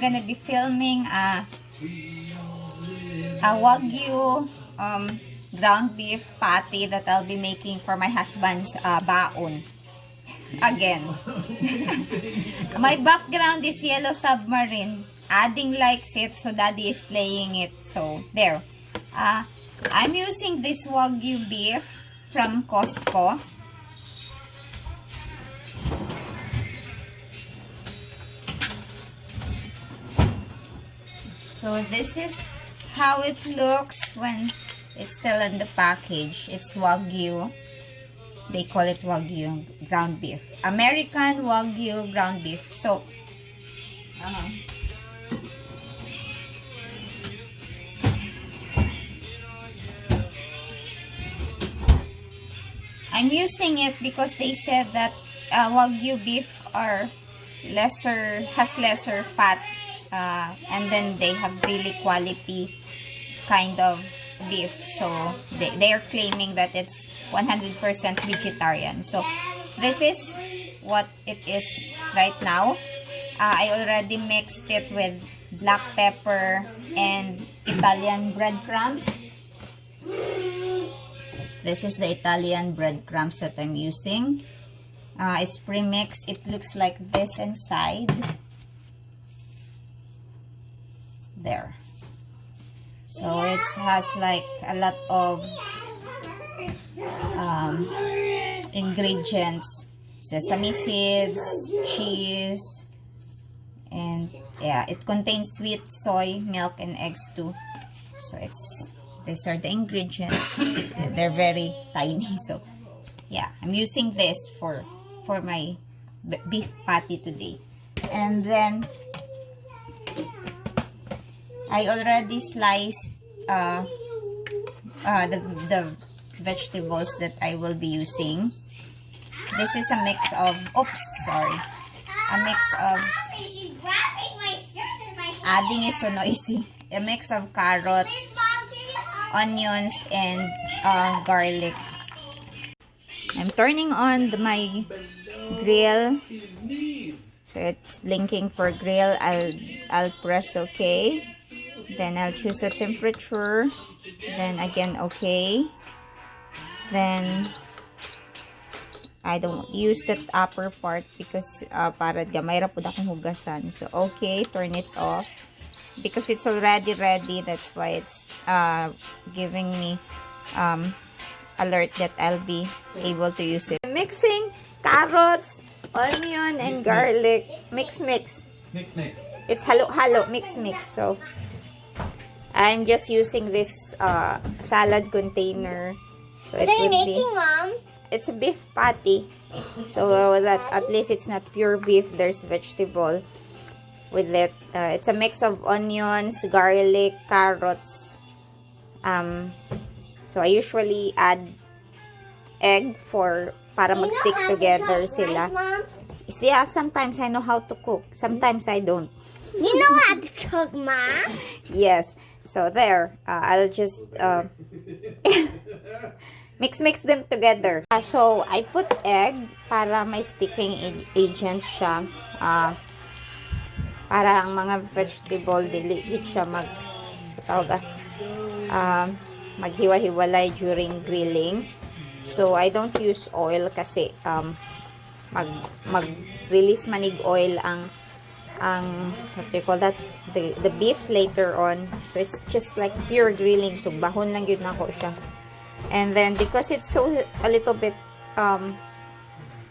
gonna be filming a Wagyu ground beef patty that I'll be making for my husband's baon. Again. My background is Yellow Submarine. Adding likes it, so Daddy is playing it. So, there. I'm using this Wagyu beef from Costco. So this is how it looks when it's still in the package. It's Wagyu. They call it Wagyu ground beef. American Wagyu ground beef. So, I'm using it because they said that Wagyu beef has lesser fat. And then they have really quality kind of beef. So, they are claiming that it's 100% vegetarian. So, this is what it is right now. I already mixed it with black pepper and Italian breadcrumbs. This is the Italian breadcrumbs that I'm using. It's pre-mixed. It looks like this inside. There. So it has like a lot of ingredients, sesame seeds, cheese, and yeah, it contains sweet soy milk and eggs too. So these are the ingredients. They're very tiny. So yeah, I'm using this for my beef patty today. And then I already sliced the vegetables that I will be using. This is a mix of, a mix of, adding is so noisy, a mix of carrots, onions, and garlic. I'm turning on my grill. So it's blinking for grill. I'll press OK. Then I'll choose the temperature. Then again, okay. Then I don't use that upper part because para gamay ra pud akong hugasan. So okay, turn it off. Because it's already ready, that's why it's giving me alert that I'll be able to use it. Mixing carrots, onion, and garlic. Mix. It's halo, mix. So I'm just using this salad container. So what are you making, Mom? It's a beef patty. So that at least it's not pure beef. There's vegetable with it. It's a mix of onions, garlic, carrots. So I usually add egg para mag-stick together sila. Mom? Yeah, sometimes I know how to cook. Sometimes I don't. You know how to cook, Mom? Yes. So there, I'll just mix them together. So I put egg para may sticking agent siya. Para ang mga vegetable dili siya maghiwa-hiwalay during grilling. So I don't use oil kasi mag-release manig oil ang what do you call that, the beef later on. So it's just like pure grilling, so bahon lang yun nako siya. And then because it's so a little bit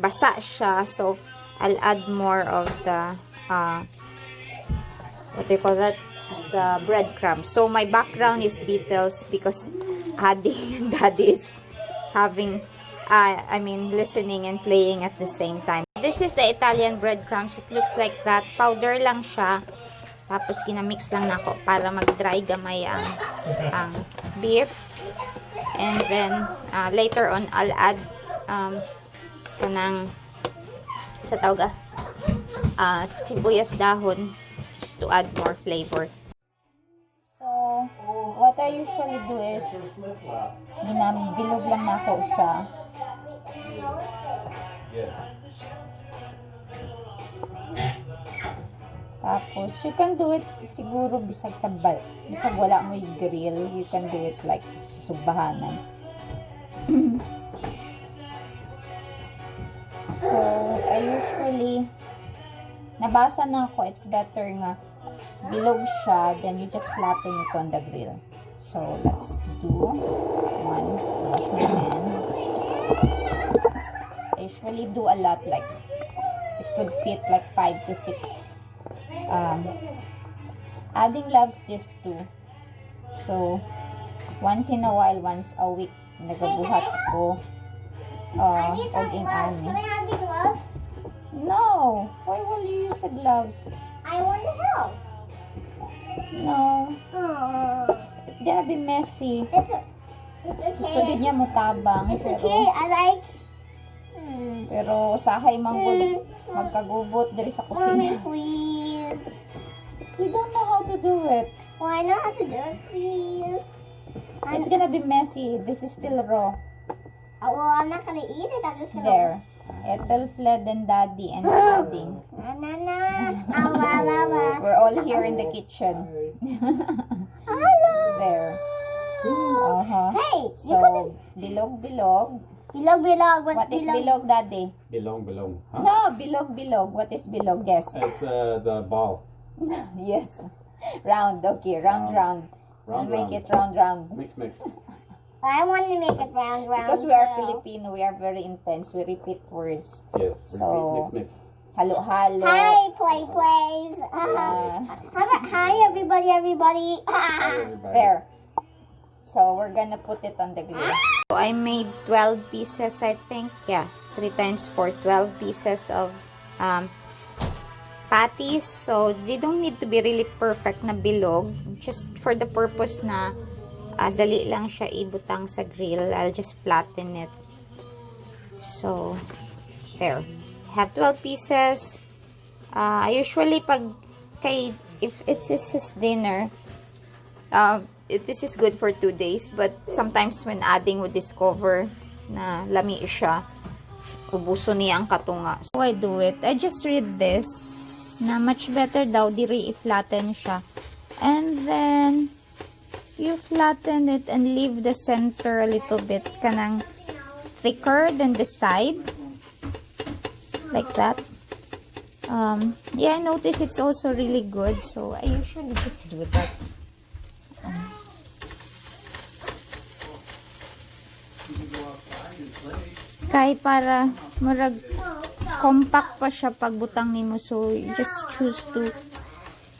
basa siya, so I'll add more of the what do you call that, the breadcrumbs. So my background is details because Daddy is having listening and playing at the same time. This is the Italian breadcrumbs. It looks like that. Powder lang siya. Tapos ginamix lang nako para mag-dry gamay ang beef. And then later on I'll add kanang sa tawag sibuyas dahon just to add more flavor. So what I usually do is binabilog lang nako siya. Tapos, you can do it siguro bisag bisag wala mo yung grill, you can do it like subahanan. So, I usually, nabasa na ako, it's better nga bilog siya, then you just flatten it on the grill. So, let's do one, wash my hands. I usually do a lot, like, it could fit like 5 to 6. Adding loves this too. So, once in a while, once a week, nagabuhat ko I need some og gloves. Can I have the gloves? No! Why will you use the gloves? I want to help. No. Oh, It's gonna be messy. it's Gusto okay. din niya mutabang, It's okay. I like. pero usahay manggod magkagubot diri sa Mommy, kusina. please. You don't know how to do it. Well, I know how to do it, please. It's gonna be messy. This is still raw. Well, I'm not gonna eat it. I'm just gonna. There. Ethel, Fled, and Daddy, and adding. Na na na. Awa, awa. We're all here in the kitchen. Hello. There. Uh-huh. Hey, you So, couldn't. bilog. Bilog, bilog. What's What is bilog? bilog, Daddy? Belong. Huh? No, bilog. What is bilog? Guess. It's the ball. Yes. Round. Okay, round. Round, Make round. it round. Mix. I want to make it round. Because we are so- Filipino, we are very intense. We repeat words. Yes. So- Mix. Halo-halo. Hi, plays. How about hi, everybody. Everybody. There. So, we're gonna put it on the grill. So, I made 12 pieces, I think. Yeah, 3 times 4, 12 pieces of patties. So, they don't need to be really perfect na bilog. Just for the purpose na dali lang siya ibutang sa grill. I'll just flatten it. So, there. Have 12 pieces. I usually if it's his dinner, this is good for 2 days, but sometimes when adding would discover na lami siya, ubuso niya ang katunga. So I do it. I just read this na much better daw diri i-flatten siya. And then you flatten it and leave the center a little bit kanang thicker than the side. Like that. Yeah, I notice it's also really good, so I usually just do that. Kay para murag compact pa siya pag butang nimo, so you just choose to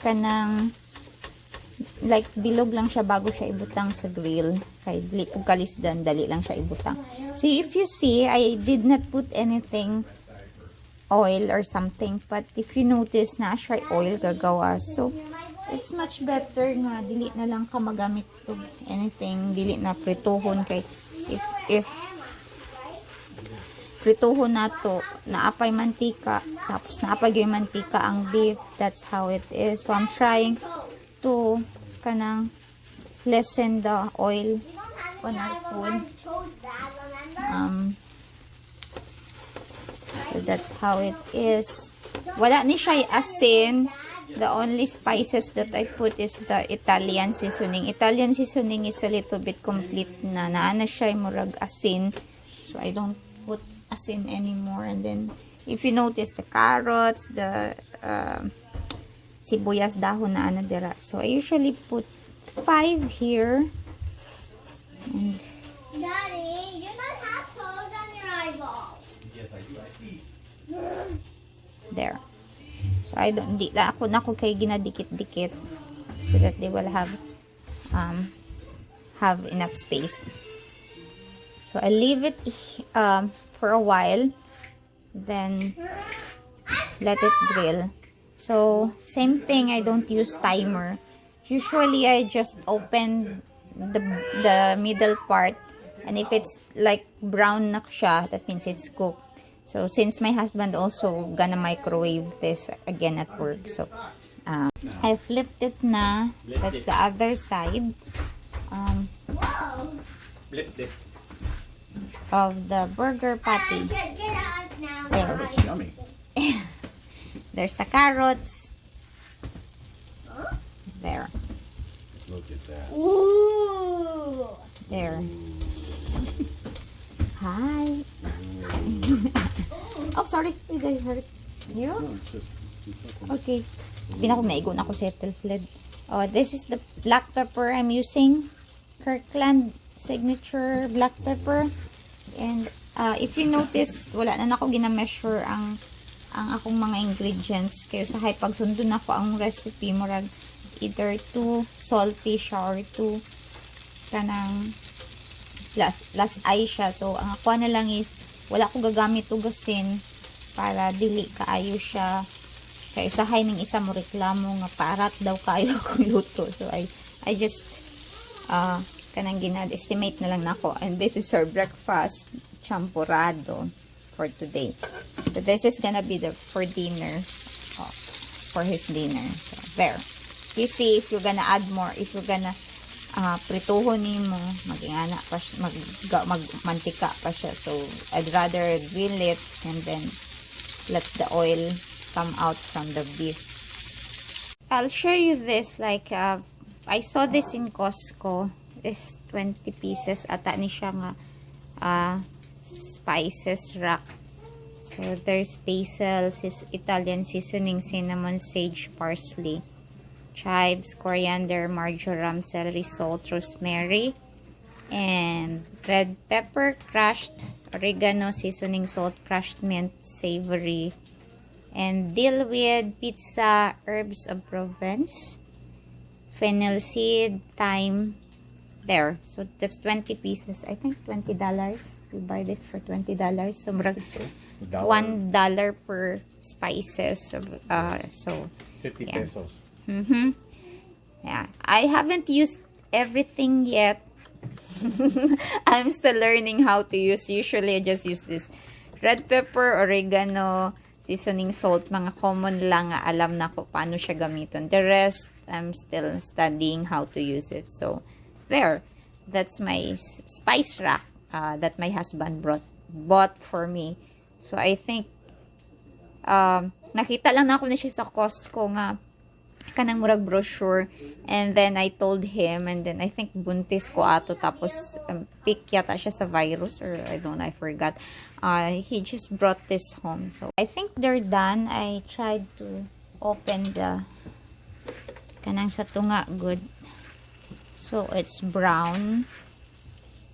kanang like bilog lang siya bago siya ibutang sa grill. Kay dili kung kalisdan dali lang siya ibutang. So if you see, I did not put anything oil or something, but if you notice na siya oil gagawa, so it's much better nga dili na lang ka magamit og anything, dili na prituhon. Kay if prituhon nato naapay mantika, tapos naapay yung mantika ang beef, that's how it is. So I'm trying to kanang lessen the oil on our food. So that's how it is. Wala ni siya asin. The only spices that I put is the Italian seasoning. Italian seasoning is a little bit complete na. Naana siya murag asin. So I don't put asin anymore. And then if you notice the carrots, the sibuyas dahon na ana dira. So I usually put 5 here. And Daddy, you don't have clothes on your eyeball. Yes, I do. I see. there. So I don't di la ako na ko kay ginadikit-dikit so that they will have enough space. So I leave it for a while, then let it grill. So same thing, I don't use timer. Usually I just open the middle part, and if it's like brown na siya, that means it's cooked. So since my husband also gonna microwave this again at work, so I flipped it na. That's the other side Flip. of the burger patty. Get out now. There. Yummy. There's the carrots. There. Look at that. Ooh. There. Hi. Oh, sorry. Did I hurt you? No, it's okay. Okay. Pinakong ako settle fled. Oh, this is the black pepper I'm using. Kirkland signature black pepper. And if you notice, wala na ako gina-measure ang akong mga ingredients. Kaya sa pag sundo na ko ang recipe, murag either too salty siya or too kanang last eye siya. So, ang ako na lang is, wala ko gagamit ugasin para dili kaayo siya. Kaya usahay ng isa mo reklamo nga parat daw kayo kung luto. So, I just kanang estimate na lang nako. And this is our breakfast champurrado for today. So, this is gonna be for dinner. For his dinner. So, there. You see, if you're gonna add more, if you're gonna prituhon mo, magingana pa siya, magmantika pa siya. So, I'd rather grill it and then let the oil come out from the beef. I'll show you this, like, I saw this in Costco. This 20 pieces, ata ni siya nga, spices rack. So, there's basil, Italian seasoning, cinnamon, sage, parsley, chives, coriander, marjoram, celery, salt, rosemary, and red pepper, crushed, oregano, seasoning, salt, crushed mint, savory, and dill with pizza, herbs of Provence, fennel seed, thyme. There. So, that's 20 pieces. I think $20. We buy this for $20. So, $1 per spices. So 50 yeah. pesos. Yeah. I haven't used everything yet. I'm still learning how to use. Usually, I just use this red pepper, oregano, seasoning, salt. Mga common lang. Alam na ko paano siya gamitin. The rest, I'm still studying how to use it. So, there. That's my spice rack that my husband bought for me. So, I think, nakita lang na ako na siya sa Costco nga, kanang murag brochure. And then, I told him, and then, I think, buntis ko ato, tapos, pick yata siya sa virus, or I don't know, I forgot. He just brought this home. So, I think they're done. I tried to open the, kanang sa tunga, good. So, it's brown.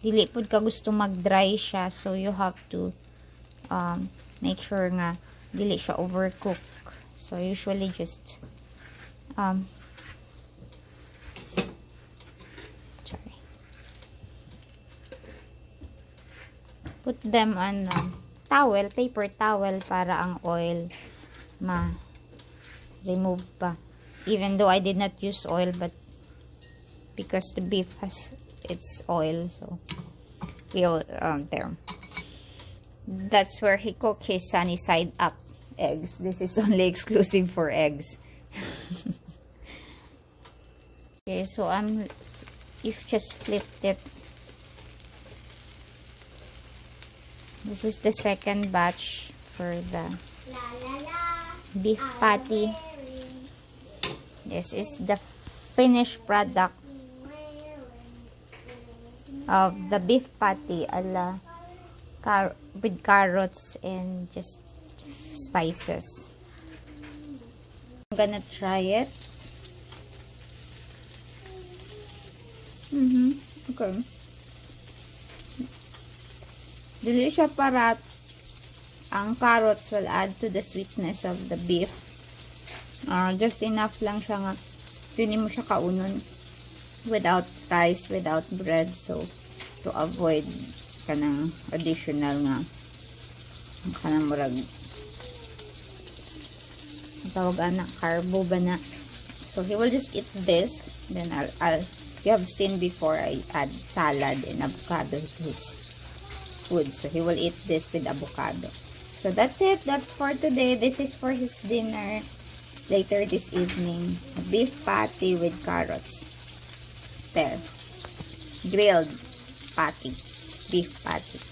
Dili pud ka gusto mag-dry siya. So, you have to make sure nga dili siya overcook. So, usually just sorry. Put them on towel, paper towel para ang oil ma-remove pa. Even though I did not use oil, but because the beef has its oil, so there. That's where he cooked his sunny side up eggs. This is only exclusive for eggs. Okay, so you've just flipped it. This is the second batch for the beef patty. This is the finished product of the beef patty with carrots and just spices. I'm gonna try it. Okay. Dili siya parat. Ang carrots will add to the sweetness of the beef. Just enough lang siya nga. Hindi mo siya kaunon. Without rice, without bread. So, to avoid kanang additional nga kanang murag tawag anak carbo ba na. So, he will just eat this. Then, you have seen before I add salad and avocado to his food. So, he will eat this with avocado. So, that's it. That's for today. This is for his dinner later this evening. A beef patty with carrots. There. Grilled patty. Beef patty.